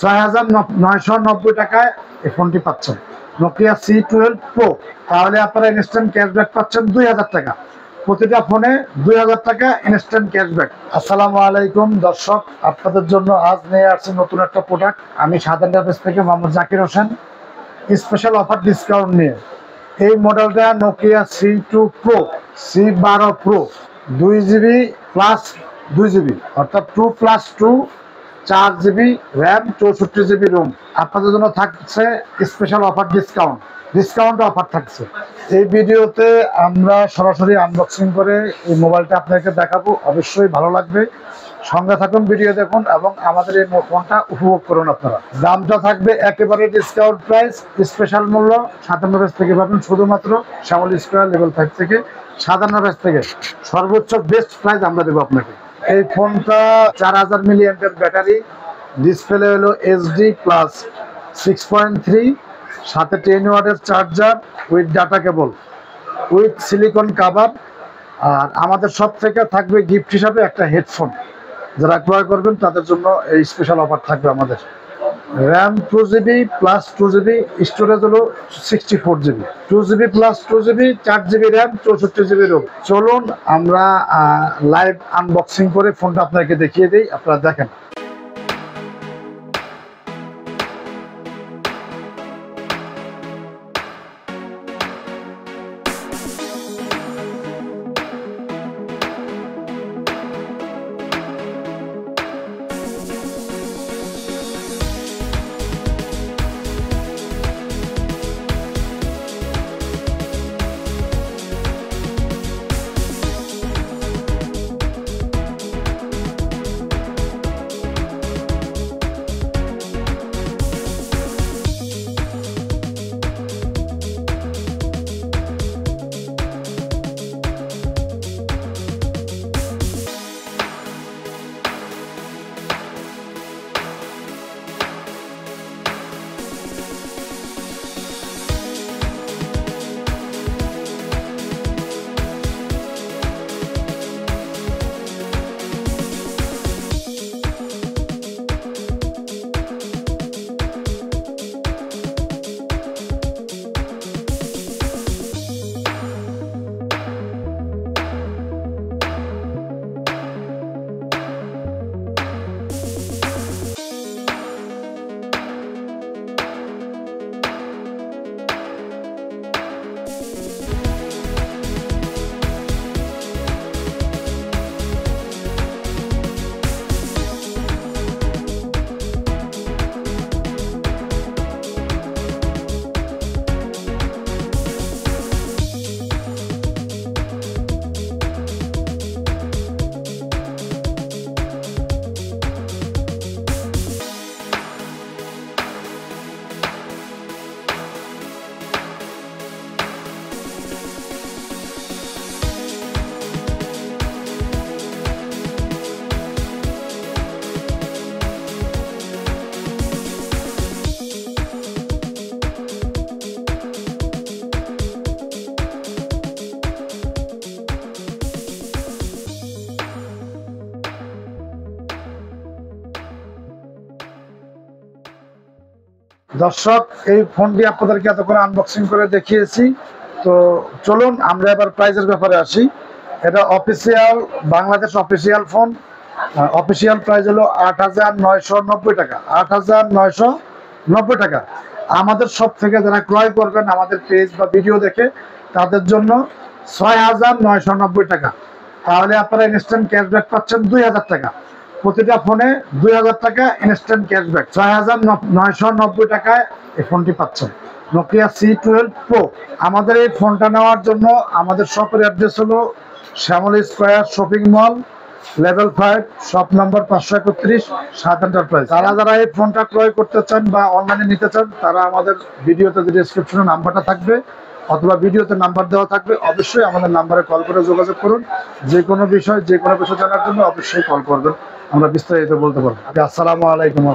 6990 টাকায় এই ফোনটি পাচ্ছেন, নোকিয়া C12 Pro। তাহলে আপনারা ইনস্ট্যান্ট ক্যাশব্যাক পাচ্ছেন 2000 টাকা, প্রতিটা ফোনে 2000 টাকা ইনস্ট্যান্ট ক্যাশব্যাক। আসসালামু আলাইকুম দর্শক, আপনাদের জন্য আজ নিয়ে আসছি নতুন একটা প্রোডাক্ট। আমি সাধারণ ডেভাইস থেকে Mohammad Zakir Hossain, special offer discount নিয়ে। এই মডেলটা Nokia C2 Pro, C12 Pro, 2GB plus 2GB অর্থাৎ 2+2, 4GB র্যাম, 64GB রোম। আপনাদের জন্য থাকছে স্পেশাল অফার ডিসকাউন্ট অফার থাকছে। এই ভিডিওতে আমরা সরাসরি আনবক্সিং করে এই মোবাইলটা আপনাকে দেখাবো, অবশ্যই ভালো লাগবে। সঙ্গে থাকুন, ভিডিও দেখুন এবং আমাদের এই ফোনটা উপভোগ করুন। আপনারা দামটা থাকবে একেবারে ডিসকাউন্ট প্রাইস, স্পেশাল মূল্য। সাধারণ ব্যাচ থেকে পাবেন শুধুমাত্র শ্যামলী স্কয়ার লেভেল 5 থেকে। সাধারণ ব্যাচ থেকে সর্বোচ্চ বেস্ট প্রাইস আমরা দেবো আপনাকে। এই ফোনটা 4000 mAh ব্যাটারি, ডিসপ্লে হলো HD প্লাস 6.3, সাথে 10 ওয়াটের charger with data cable, with silicone cover. আর আমাদের সব থেকে থাকবে গিফট হিসাবে একটা হেডফোন। যারা ক্রয় করবেন তাদের জন্য এই স্পেশাল অফার থাকবে আমাদের। RAM 2GB plus 2GB, storage হলো 64GB, 2GB plus 2GB, 4GB RAM, 64GB Rome. চলুন আমরা লাইভ আনবক্সিং করে ফোনটা আপনাকে দেখিয়ে দিই, আপনারা দেখেন। দর্শক, এই ফোনটি আপনাদেরকে এতক্ষণ আনবক্সিং করে দেখিয়েছি। তো চলুন আমরা এবার প্রাইসের ব্যাপারে আসি। এটা official Bangladesh official phone. Official price হলো 8990 টাকা, 8990 টাকা। আমাদের সব থেকে যারা ক্রয় করবেন আমাদের পেজ বা ভিডিও দেখে, তাদের জন্য 6990 টাকা। তাহলে আপনারা ইনস্ট্যান্ট ক্যাশব্যাক পাচ্ছেন 2000 টাকা, প্রতিটা ফোনে 2000 টাকা ইনস্ট্যান্ট ক্যাশব্যাক। 6990 টাকায় এই ফোনটি পাচ্ছেন, নোকিয়া C12 Pro। আমাদের এই ফোনটা নেওয়ার জন্য আমাদের শপের অ্যাড্রেস হলো Shyamoli square shopping mall, level 5, shop number 531, সাত এন্টারপ্রাইজ। যারা এই ফোনটা ক্রয় করতে চান বা অনলাইনে নিতে চান, তারা আমাদের ভিডিওতে ডিসক্রিপশনে নাম্বারটা থাকবে অথবা ভিডিওতে নাম্বার দেওয়া থাকবে, অবশ্যই আমাদের নাম্বারে কল করে যোগাযোগ করুন। যে কোনো বিষয় জানার জন্য অবশ্যই কল করবেন, আমরা বিস্তারিত বলতে পারবো। আসসালামু আলাইকুম।